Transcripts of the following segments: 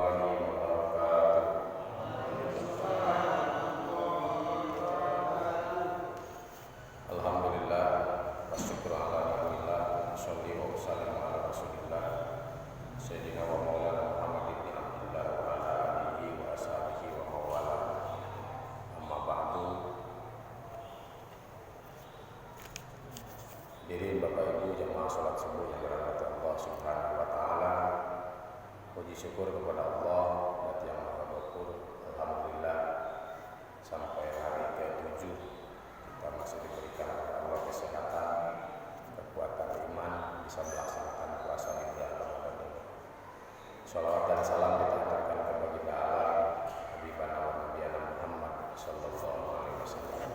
warahmatullahi wabarakatuh. Alhamdulillah wasyukru ala ni'matillah, sholli wa sallim ala rasulillah sayyidina wa maulana Muhammad ibn Abdullah wa ala alihi wa ashabihi wa mawala. Amma ba'du. Hadirin Bapak Ibu jamaah salat subuh yang dirahmati Allah Subhanahu wa taala. Puji syukur kepada Allah zat yang Maha Ghafur. Alhamdulillah sampai hari ke-7 kita masih diberikan oleh Allah kesehatan, kekuatan iman, bisa melaksanakan puasa di bulan Ramadan ini. Shalawat dan salam kita aturkan kepada baginda alam Habibana wa Nabiyana Muhammad sallallahu alaihi wasallam.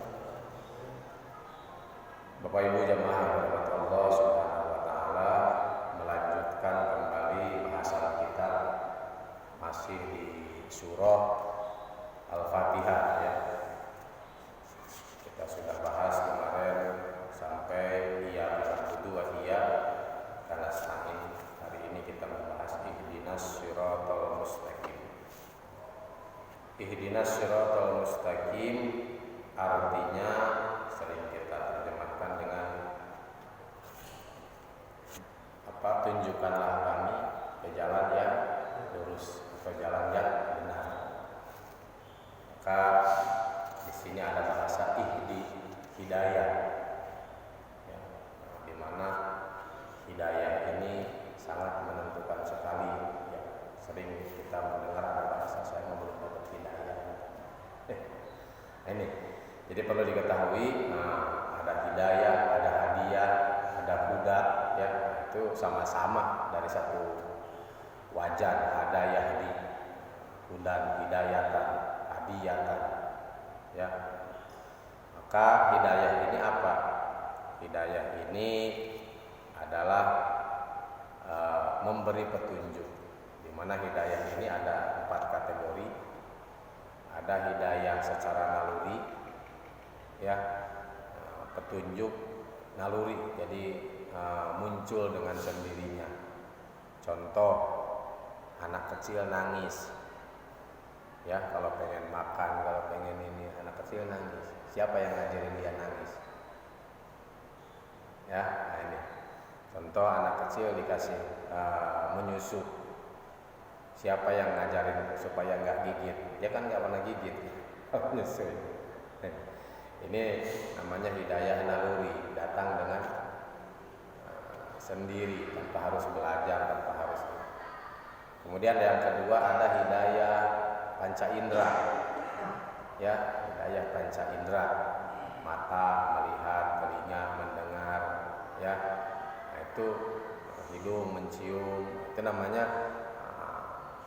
Bapak Ibu jamaah rahmat Allah Subhanahu wa taala, melanjutkan kembali bahasan kita masih di surah Al-Fatihah ya. Kita sudah bahas kemarin sampai iya bi'budu wa iya kana sa'in. Hari ini kita membahas ihdinas siratal mustaqim. Ihdinas siratal mustaqim artinya sering kita terjemahkan dengan apa? Tunjukkanlah kami ke jalan yang lurus, ke jalan yang benar. Maka di sini ada bahasa hidayah, ya, di mana hidayah ini sangat menentukan sekali. Ya, sering kita mendengar ada bahasa saya belum dapat hidayah. Ini, jadi perlu diketahui, ada hidayah, ada hadiah, ada huda, ya, itu sama-sama dari satu wajan, hadayah di hudan, hidayatan, hadiyatan, ya. Maka hidayah ini apa? Hidayah ini adalah memberi petunjuk. Di mana hidayah ini ada 4 kategori. Ada hidayah secara naluri, ya, petunjuk naluri, jadi muncul dengan sendirinya. Contoh, anak kecil nangis, ya, kalau pengen makan, kalau pengen ini, anak kecil nangis. Siapa yang ngajarin dia nangis? Ya, nah ini contoh anak kecil dikasih menyusu. Siapa yang ngajarin supaya nggak gigit? Dia kan nggak pernah gigit, menyusu. Ini namanya hidayah naluri, datang dengan sendiri, tanpa harus belajar, tanpa harus. Kemudian yang kedua ada hidayah panca indera, ya, hidayah panca indera, mata melihat, telinga mendengar, ya, nah, itu hidung mencium, itu namanya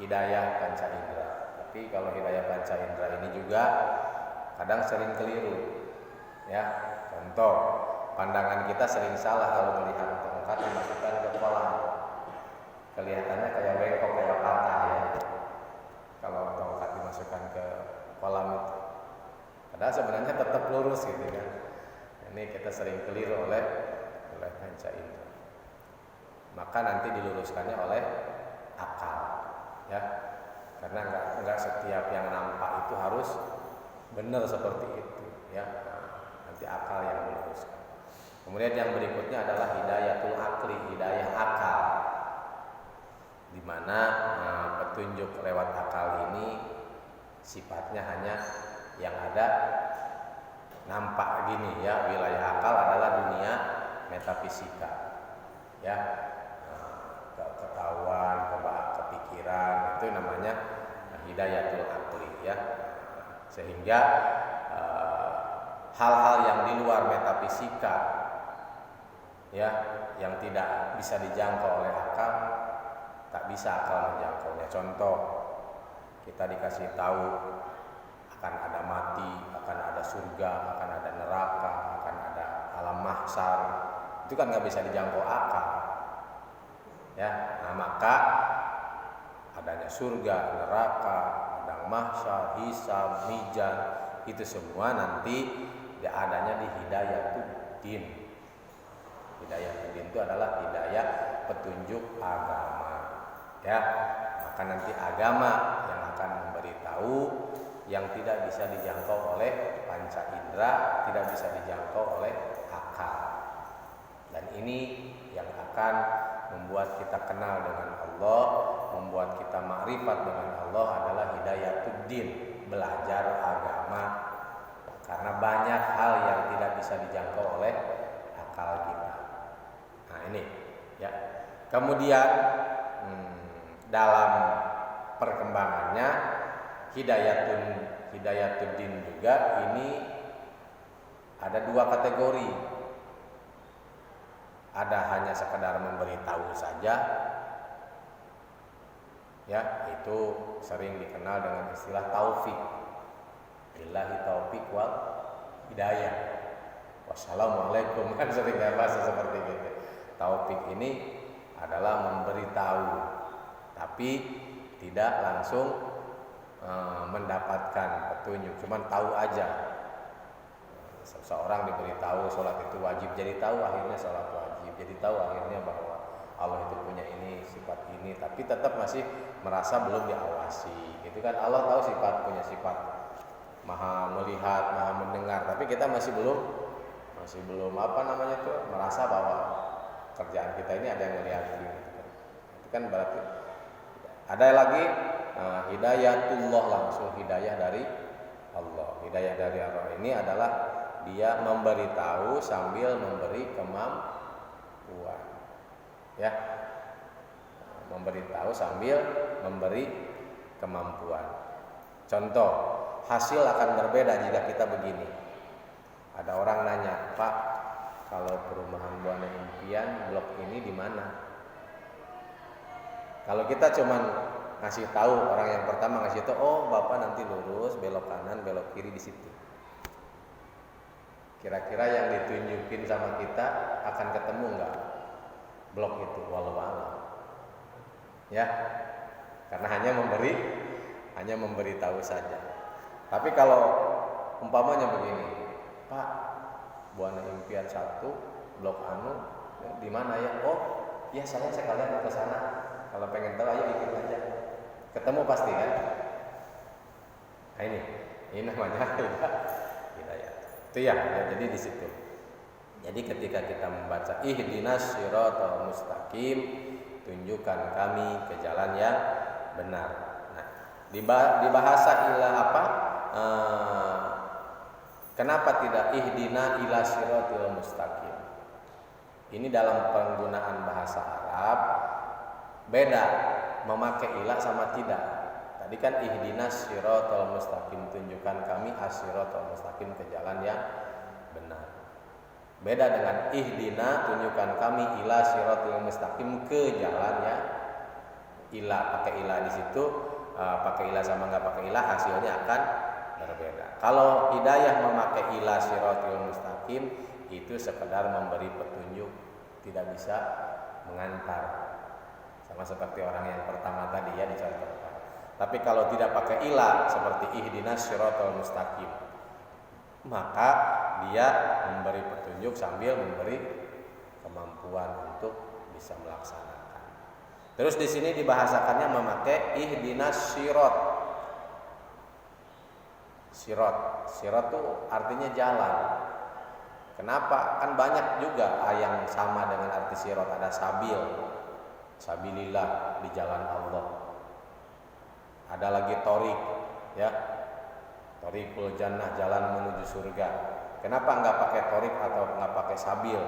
hidayah panca indera. Tapi kalau hidayah panca indera ini juga kadang sering keliru, ya. Contoh, pandangan kita sering salah kalau melihat tongkat dimasukkan ke kolam. Kelihatannya kayak bengkok, kayak patah, ya. Kalau tongkat dimasukkan ke kolam itu, padahal sebenarnya tetap lurus gitu kan. Ini kita sering keliru oleh panca indera. Maka nanti diluruskannya oleh akal, ya. Karena enggak setiap yang nampak itu harus benar seperti itu, ya. Nanti akal yang meluruskan. Kemudian yang berikutnya adalah hidayatul akli, hidayah akal, di mana petunjuk lewat akal ini sifatnya hanya yang ada nampak gini, ya. Wilayah akal adalah dunia metafisika, ya, ketahuan, kepikiran, itu namanya hidayatul akli, ya. Sehingga hal-hal yang di luar metafisika, ya, yang tidak bisa dijangkau oleh akal, tak bisa akal menjangkaunya. Contoh, kita dikasih tahu akan ada mati, akan ada surga, akan ada neraka, akan ada alam mahsyar, itu kan nggak bisa dijangkau akal, ya. Nah, maka adanya surga, neraka, padang mahsyar, hisab, mizan, itu semua nanti adanya di hidayatul-din. Hidayatul-din itu adalah hidayah petunjuk agama, ya. akan nanti agama yang akan memberitahu yang tidak bisa dijangkau oleh panca indera, tidak bisa dijangkau oleh akal. Dan ini yang akan membuat kita kenal dengan Allah, membuat kita makrifat dengan Allah adalah hidayatuddin, belajar agama. Karena banyak hal yang tidak bisa dijangkau oleh akal kita. Nah ini ya. Kemudian dalam perkembangannya hidayatuddin juga ini ada dua kategori. Ada hanya sekedar memberitahu saja, ya itu sering dikenal dengan istilah taufik. Billahi taufik wal hidayah. Wassalamualaikum, kan sering bahasa seperti gitu. Taufik ini adalah memberitahu, tapi tidak langsung mendapatkan petunjuk, cuman tahu aja. Seseorang diberitahu sholat itu wajib, jadi tahu akhirnya sholat wajib, jadi tahu akhirnya bahwa Allah itu punya ini, sifat ini, tapi tetap masih merasa belum diawasi. Itu kan Allah tahu punya sifat maha melihat, maha mendengar, tapi kita masih belum merasa bahwa kerjaan kita ini ada yang melihat. Itu kan berarti ada lagi hidayatullah, langsung hidayah dari Allah. Hidayah dari Allah ini adalah dia memberitahu sambil memberi kemampuan, ya, memberitahu sambil memberi kemampuan. Contoh, hasil akan berbeda jika kita begini. Ada orang nanya, Pak, kalau perumahan Buana Impian blok ini di mana? Kalau kita cuman ngasih tahu, orang yang pertama ngasih tahu, oh Bapak nanti lurus, belok kanan, belok kiri di situ. Kira-kira yang ditunjukin sama kita akan ketemu nggak blok itu? Wallahu a'lam. Ya, karena hanya memberitahu saja. Tapi kalau umpamanya begini, Pak, Buana Impian 1 blok anu di mana ya? Oh, ya saya sekalian mau ke sana. Kalau pengen tahu ayo ikut aja. Ketemu pasti kan? Nah, ini namanya hidayah. Itu ya, jadi di situ. Jadi ketika kita membaca ihdinas siratal mustaqim, tunjukkan kami ke jalan yang benar. Nah, di bahasa ilah apa? Kenapa tidak ihdina ila siratal mustaqim? Ini dalam penggunaan bahasa Arab beda memakai ilah sama tidak. Tadi kan ihdinas siratal mustaqim, tunjukkan kami as-siratal mustaqim ke jalan yang benar. Beda dengan ihdina, tunjukkan kami ila siratal mustaqim ke jalan yang ilah. Pakai ilah di situ, pakai ilah sama nggak pakai ilah hasilnya akan berbeda. Kalau hidayah memakai ilah siratal mustaqim itu sekedar memberi petunjuk, tidak bisa mengantar. Sama seperti orang yang pertama tadi ya dicontohkan. Tapi kalau tidak pakai ilah seperti ihdinas siratal mustaqim, maka dia memberi petunjuk sambil memberi kemampuan untuk bisa melaksanakan. Terus di sini dibahasakannya memakai ihdinas sirat. Sirat itu artinya jalan. Kenapa? Kan banyak juga yang sama dengan arti sirat. Ada sabil, sabilillah, di jalan Allah. Ada lagi torik, ya, torikul jannah, jalan menuju surga. Kenapa nggak pakai torik atau nggak pakai sabil?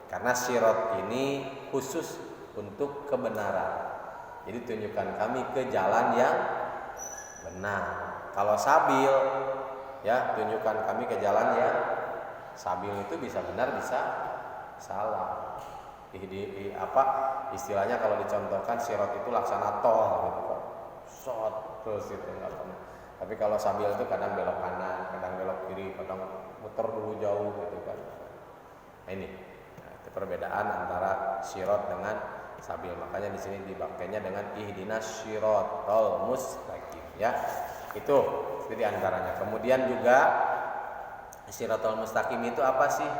Karena sirat ini khusus untuk kebenaran. Jadi tunjukkan kami ke jalan yang benar. Kalau sabil, ya, tunjukkan kami ke jalan yang sabil itu bisa benar, bisa salah. Istilahnya kalau dicontohkan sirat itu laksana tol gitu kan. Shot terus itu nggak pernah. Tapi kalau sabil itu kadang belok kanan, kadang belok kiri, kadang muter dulu jauh gitu kan. Nah, ini itu perbedaan antara sirat dengan sabil. Makanya di sini dipakainya dengan ihdinas siratal mustaqim, ya. Itu di antaranya. Kemudian juga siratal mustaqim itu apa sih?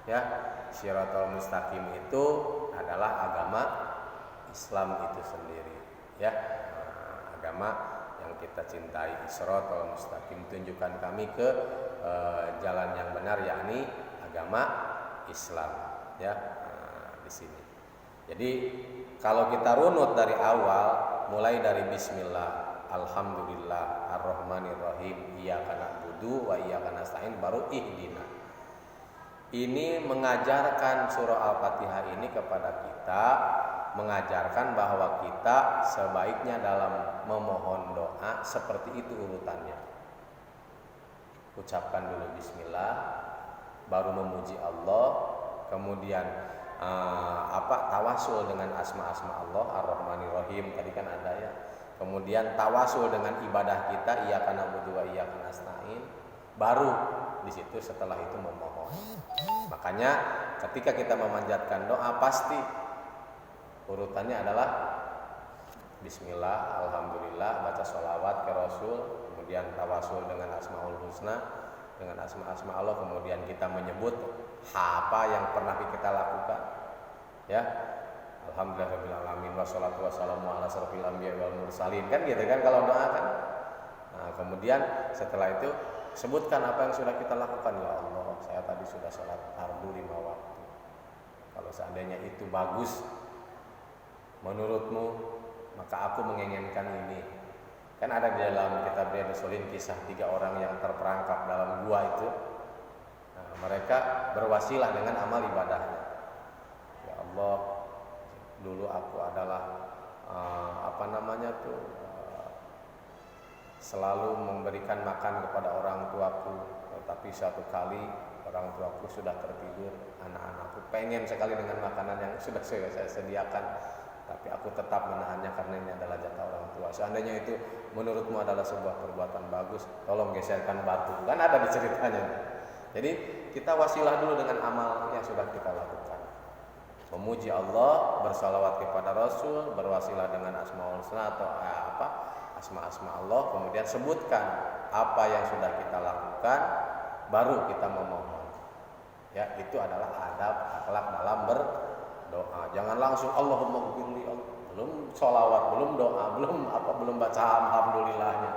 Ya, siratal mustaqim itu adalah agama Islam itu sendiri. Ya, agama yang kita cintai, Shiratal Mustaqim, tunjukkan kami ke jalan yang benar, yakni agama Islam. Ya, di sini. Jadi kalau kita runut dari awal, mulai dari Bismillah, Alhamdulillah, Ar-Rahmanir-Rahim, Iyyaka na'budu wa iyyaka nasta'in, baru ihdina. Ini mengajarkan surah Al-Fatihah ini kepada kita, mengajarkan bahwa kita sebaiknya dalam memohon doa seperti itu urutannya. Ucapkan dulu Bismillah, baru memuji Allah, kemudian tawasul dengan asma-asma Allah, Ar-Rahmanir-Rahim tadi kan ada ya. Kemudian tawasul dengan ibadah kita, Iyyaka na'budu wa iyyaka nasta'in, baru di situ setelah itu memohon. Makanya ketika kita memanjatkan doa, pasti urutannya adalah Bismillah, Alhamdulillah, baca sholawat ke Rasul, kemudian tawasul dengan Asmaul Husna, dengan asma-asma Allah, kemudian kita menyebut apa yang pernah kita lakukan. Ya, Alhamdulillahirabbil alamin wassalatu wassalamu ala asrofil anbiya'i wal mursalin, kan gitu kan kalau doa kan. Nah, kemudian setelah itu sebutkan apa yang sudah kita lakukan. Ya Allah, saya tadi sudah sholat fardu 5 waktu. Kalau seandainya itu bagus menurutmu, maka aku menginginkan ini. Kan ada di dalam kitab Riyadhus Shalihin kisah 3 orang yang terperangkap dalam gua itu. Nah, mereka berwasilah dengan amal ibadahnya. Ya Allah, dulu aku adalah selalu memberikan makan kepada orang tuaku, tetapi suatu kali orang tuaku sudah tertidur, anak-anakku pengen sekali dengan makanan yang sudah saya sediakan, tapi aku tetap menahannya karena ini adalah jatah orang tua. Seandainya itu menurutmu adalah sebuah perbuatan bagus, tolong geserkan batu. Kan ada di ceritanya. Jadi kita wasilah dulu dengan amal yang sudah kita lakukan. Memuji Allah, bersalawat kepada Rasul, berwasilah dengan Asmaul Husna atau asma-asma Allah, kemudian sebutkan apa yang sudah kita lakukan, baru kita memohon. Ya, itu adalah adab akhlak dalam berdoa. Jangan langsung Allahumma ghfirli, belum sholawat, belum doa, belum baca alhamdulillahnya,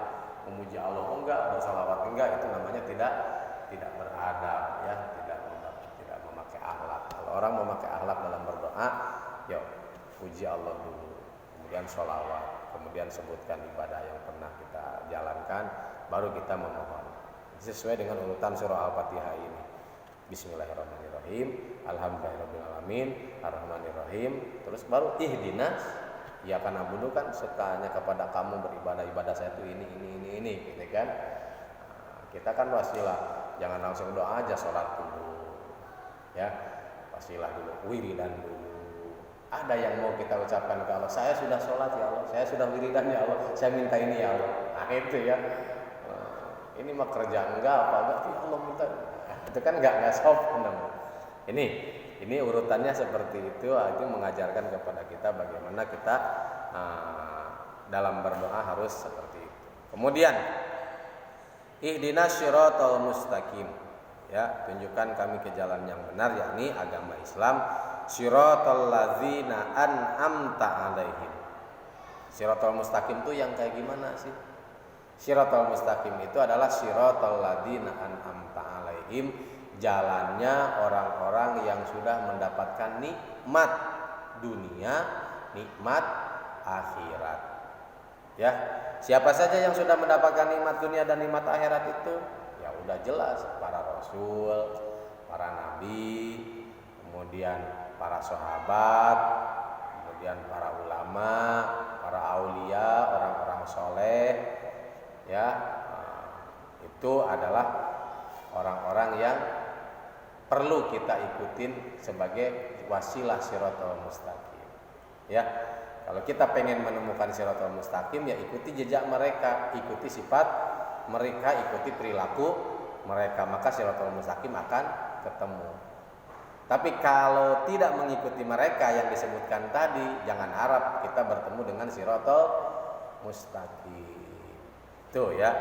memuji Allah enggak, bersalawat enggak, itu namanya tidak beradab, ya, tidak memakai akhlak. Kalau orang memakai akhlak dalam berdoa, yuk puji Allah dulu, kemudian sholawat, kemudian sebutkan ibadah yang pernah kita jalankan, baru kita memohon. Sesuai dengan urutan surah Al-Fatihah ini. Bismillahirrahmanirrahim, Alhamdulillahirabbil alamin, Ar-Rahmanirrahim, terus baru ihdinas, ya karena na'budu kan sukanya kepada kamu beribadah, ibadah saya itu ini, gitu kan. Nah, kita kan wasilah, jangan langsung doa aja, sholat dulu, ya, wasilah dulu, wiridan dulu. Ada yang mau kita ucapkan ke Allah, saya sudah sholat ya Allah, saya sudah wiridan ya Allah, saya minta ini ya Allah. Nah itu ya, ini mah kerja enggak apa enggak, ya Allah minta. Itu kan enggak sopan. Ini urutannya seperti itu mengajarkan kepada kita bagaimana kita dalam berdoa harus seperti itu. Kemudian ihdinas syiratal mustaqim, ya, tunjukkan kami ke jalan yang benar, yakni agama Islam. Syiratal ladzina an'amta alaihim. Syiratal mustaqim itu yang kayak gimana sih? Syiratal mustaqim itu adalah syiratal ladzina an'amta alaihim, jalannya orang-orang yang sudah mendapatkan nikmat dunia, nikmat akhirat. Ya, siapa saja yang sudah mendapatkan nikmat dunia dan nikmat akhirat itu? Ya udah jelas, para rasul, para nabi, kemudian para sahabat, kemudian para ulama, para aulia, orang-orang soleh, ya, itu adalah orang-orang yang perlu kita ikutin sebagai wasilah Shiratal Mustaqim. Ya, kalau kita pengen menemukan Shiratal Mustaqim, ya ikuti jejak mereka, ikuti sifat mereka, ikuti perilaku mereka, maka Shiratal Mustaqim akan ketemu. Tapi kalau tidak mengikuti mereka yang disebutkan tadi, jangan harap kita bertemu dengan Shiratal Mustaqim. Itu ya.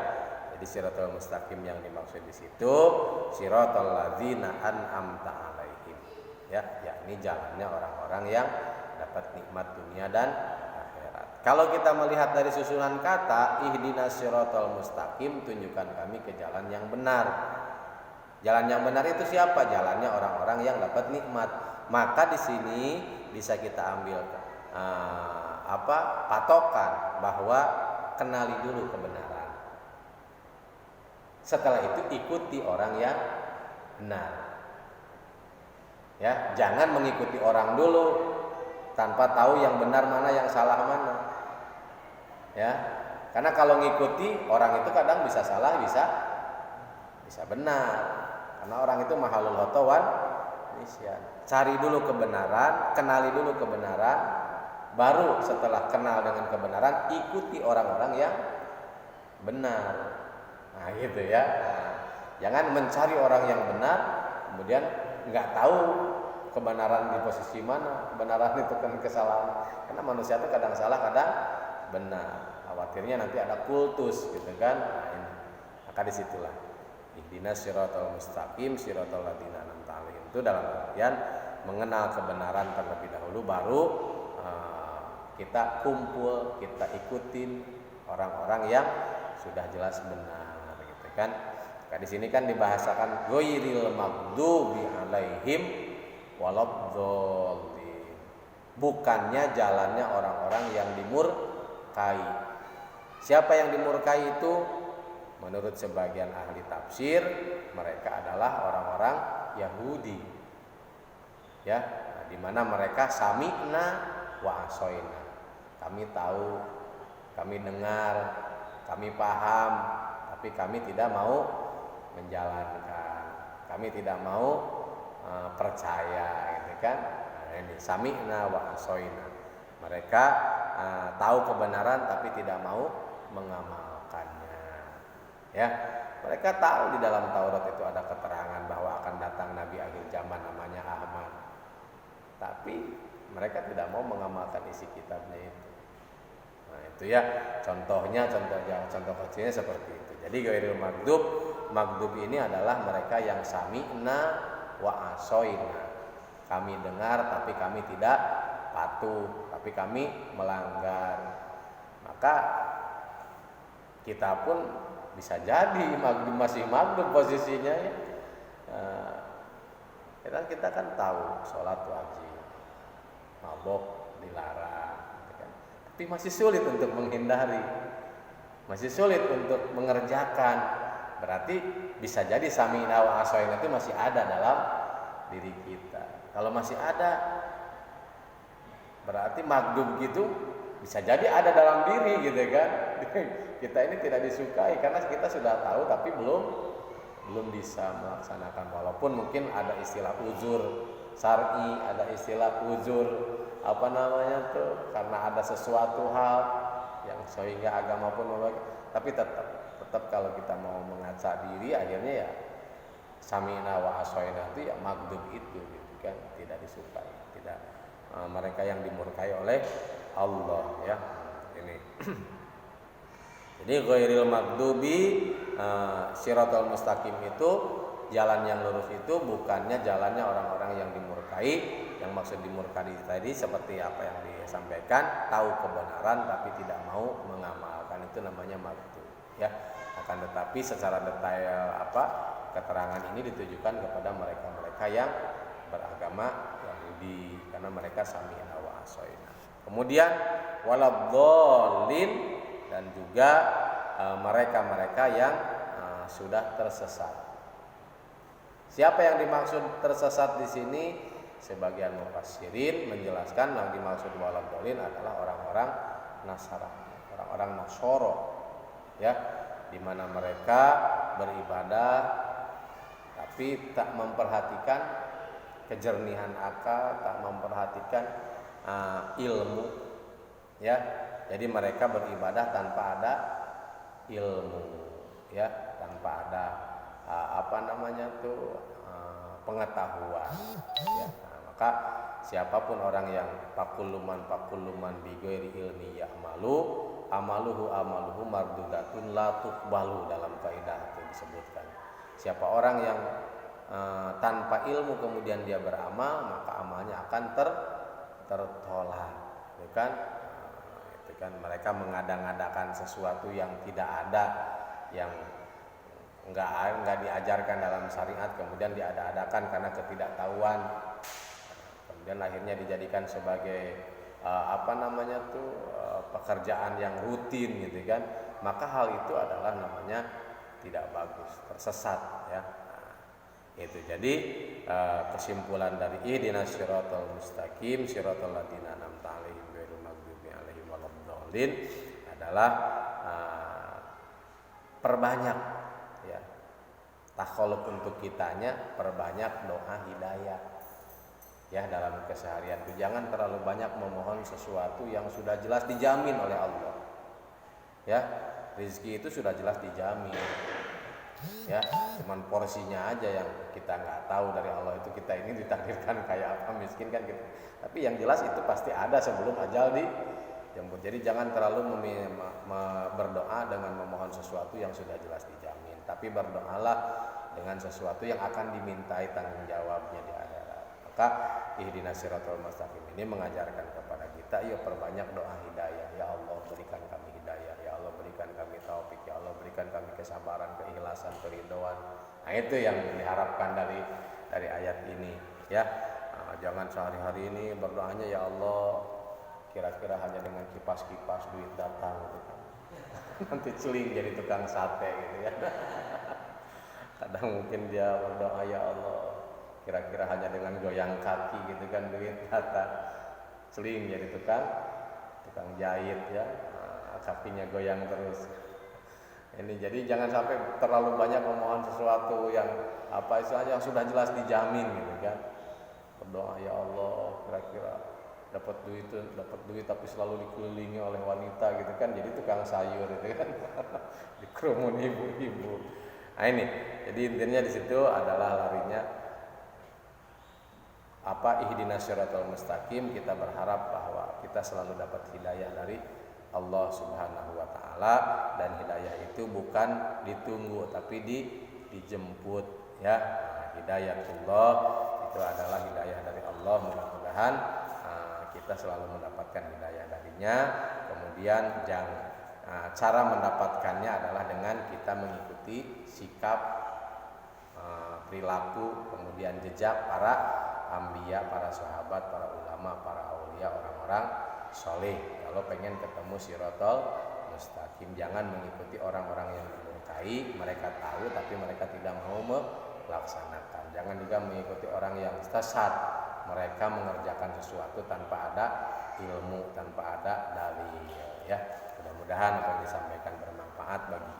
Jadi Shiratal Mustaqim yang dimaksud di situ Shiratal ladzina an'amta alaihim. Ya, yakni jalannya orang-orang yang dapat nikmat dunia dan akhirat. Kalau kita melihat dari susunan kata, ihdinas siratal mustaqim, tunjukkan kami ke jalan yang benar. Jalan yang benar itu siapa? Jalannya orang-orang yang dapat nikmat. Maka di sini bisa kita ambil patokan bahwa kenali dulu kebenaran. Setelah itu ikuti orang yang benar. Ya, jangan mengikuti orang dulu tanpa tahu yang benar mana, yang salah mana. Ya, karena kalau ngikuti orang itu kadang bisa salah, bisa benar. Karena orang itu mahalul khotawan nisyan. Cari dulu kebenaran, kenali dulu kebenaran, baru setelah kenal dengan kebenaran ikuti orang-orang yang benar. Nah, gitu ya. Nah, jangan mencari orang yang benar kemudian nggak tahu kebenaran di posisi mana. Kebenaran itu kan kesalahan. Karena manusia itu kadang salah, kadang benar. Khawatirnya nanti ada kultus gitu kan. Nah, ini. Maka disitulah ihdinas siratal mustaqim siratal ladzina an'amta 'alaihim, itu dalam artian mengenal kebenaran terlebih dahulu, baru kita kumpul, kita ikutin orang-orang yang sudah jelas benar gitu kan. Maka di sini kan dibahasakan ghairil maghdubi 'alaihim waladhdallin, bukannya jalannya orang-orang yang dimurkai. Siapa yang dimurkai itu? Menurut sebagian ahli tafsir, mereka adalah orang-orang Yahudi. Ya, nah, di mana mereka sami'na wa asoina. Kami tahu, kami dengar, kami paham, tapi kami tidak mau menjalankan. Kami tidak mau percaya, gitu kan? Nah, ini sami'na wa asoina. Mereka tahu kebenaran tapi tidak mau mengamalkannya. Ya, mereka tahu di dalam Taurat itu ada keterangan bahwa akan datang nabi akhir zaman namanya Ahmad. Tapi mereka tidak mau mengamalkan isi kitabnya itu. Nah, itu ya contoh kecilnya seperti itu. Jadi ghairil maghdub ini adalah mereka yang sami'na wa asoina. Kami dengar tapi kami tidak patuh, tapi kami melanggar. Maka kita pun bisa jadi masih maghdub posisinya ya. Kita kan tahu sholat wajib, mabok dilarang, gitu kan. Tapi masih sulit untuk menghindari, masih sulit untuk mengerjakan. Berarti bisa jadi sami'na wa asoina itu masih ada dalam diri kita. Kalau masih ada, berarti maghdub gitu bisa jadi ada dalam diri gitu kan. Kita ini tidak disukai karena kita sudah tahu tapi belum bisa melaksanakan, walaupun mungkin ada istilah uzur syar'i, ada istilah uzur karena ada sesuatu hal yang sehingga agama pun membagi, tapi tetap kalau kita mau mengaca diri akhirnya ya sami'na wa asoina itu ya maghdub itu gitu kan, tidak disukai, tidak mereka yang dimurkai oleh Allah ya. Ini jadi ghairil maghdubi siratal mustaqim itu jalan yang lurus, itu bukannya jalannya orang-orang yang dimurkai. Yang maksud dimurkai tadi seperti apa yang disampaikan, tahu kebenaran tapi tidak mau mengamalkan, itu namanya maghdub ya. Akan tetapi secara detail keterangan ini ditujukan kepada mereka-mereka yang beragama Yahudi karena mereka sami'na wa asoina. Kemudian waladhdallin, dan juga mereka-mereka yang sudah tersesat. Siapa yang dimaksud tersesat di sini? Sebagian mufassirin menjelaskan yang dimaksud waladhdallin adalah orang-orang Nasrani, orang-orang Nasoro, ya, di mana mereka beribadah tapi tak memperhatikan kejernihan akal, tak memperhatikan ilmu, ya. Jadi mereka beribadah tanpa ada ilmu, ya, tanpa ada pengetahuan, ya. Nah, maka siapapun orang yang pakuluman bi ghairi ilmi ya'malu amaluhu mardudatun la tuqbalu, dalam kaidah itu disebutkan. Siapa orang yang tanpa ilmu kemudian dia beramal, maka amalnya akan tertolak, bukan? Itu kan. Mereka mengada-ngadakan sesuatu yang tidak ada, yang enggak diajarkan dalam syariat, kemudian diada-adakan karena ketidaktahuan, kemudian akhirnya dijadikan sebagai pekerjaan yang rutin gitu kan. Maka hal itu adalah namanya tidak bagus, tersesat ya. Itu jadi kesimpulan dari ihdinas siratal mustaqim siratal ladzina an'amta 'alaihim ghairil maghdubi 'alaihim waladdallin adalah perbanyak ya takhaluk untuk kitanya, perbanyak doa hidayah ya dalam keseharian itu. Jangan terlalu banyak memohon sesuatu yang sudah jelas dijamin oleh Allah ya. Rezeki itu sudah jelas dijamin ya, cuman porsinya aja yang kita nggak tahu dari Allah. Itu kita ini ditakdirkan kayak apa, miskin kan gitu, tapi yang jelas itu pasti ada sebelum ajal dijemput. Jadi jangan terlalu berdoa dengan memohon sesuatu yang sudah jelas dijamin, tapi berdoalah dengan sesuatu yang akan dimintai tanggung jawabnya di akhirat. Maka ihdinas siratal mustaqim ini mengajarkan kepada kita, yuk perbanyak doa hidayah. Ya Allah berikan kami hidayah, ya Allah berikan kami taufik, ya Allah berikan kami kesabaran, keikhlasan, keridhaan. Nah itu yang diharapkan dari ayat ini ya. Jangan sehari-hari ini berdoanya ya Allah kira-kira hanya dengan kipas-kipas duit datang gitu kan. Nanti celing jadi tukang sate gitu ya. Kadang mungkin dia berdoa ya Allah kira-kira hanya dengan goyang kaki gitu kan duit datang, celing jadi tukang jahit ya, kakinya goyang terus. Ini jadi jangan sampai terlalu banyak memohon sesuatu yang istilahnya yang sudah jelas dijamin gitu kan. Berdoa ya Allah kira-kira dapat duit tapi selalu dikelilingi oleh wanita gitu kan, jadi tukang sayur gitu kan. Dikerumun ibu-ibu. Nah ini, jadi intinya di situ adalah larinya ihdinas siratal mustaqim. Kita berharap bahwa kita selalu dapat hidayah dari Allah Subhanahu wa taala, dan hidayah itu bukan ditunggu tapi dijemput ya. Hidayatullah itu adalah hidayah dari Allah. Mudah-mudahan kita selalu mendapatkan hidayah darinya. Kemudian cara mendapatkannya adalah dengan kita mengikuti sikap, perilaku, kemudian jejak para anbiya, para sahabat, para ulama, para aulia, orang-orang soleh. Kalau pengen ketemu siratal mustaqim, jangan mengikuti orang-orang yang dimurkai. Mereka tahu tapi mereka tidak mau melaksanakan. Jangan juga mengikuti orang yang sesat. Mereka mengerjakan sesuatu tanpa ada ilmu, tanpa ada dalil ya. Mudah-mudahan apa yang disampaikan bermanfaat bagi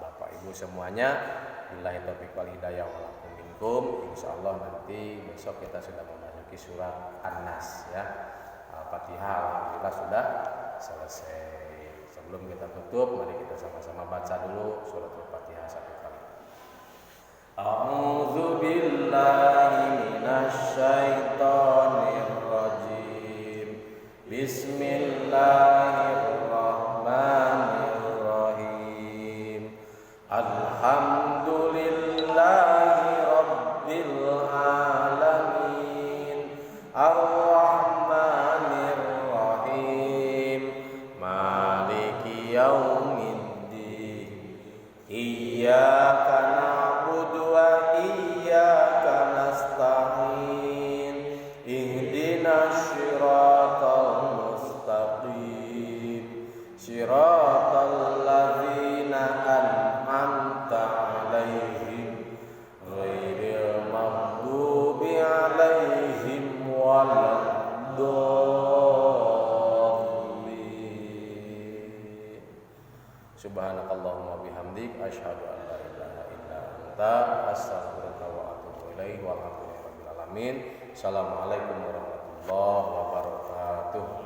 Bapak Ibu semuanya. Billahi taufiq wal hidayah walakum minkum. Insyaallah nanti besok kita sudah memasuki surat An-Nas ya. Al-Fatihah alhamdulillah sudah selesai. Sebelum kita tutup, mari kita sama-sama baca dulu surat Al-Fatihah satu kali. A'udzu billahi minasy syaithanir rajim. Bismillahirrahmanirrahim. Alhamdulillahi rabbil alamin. Ar-Rahmanir Rahim. Maliki yaumiddin. Iyyaka na'budu wa iyyaka nasta'in. Ihdinas siratal mustaqim. Siratal ladzina an'amta 'alaihim ghairil maghdubi 'alaihim waladdallin. Subhanakallahumma bihamdik asyhadu an la ilaha illa anta astaghfiruka wa atubu ilaik. Walhamdulillahirabbil alamin. Assalamualaikum warahmatullahi wabarakatuh.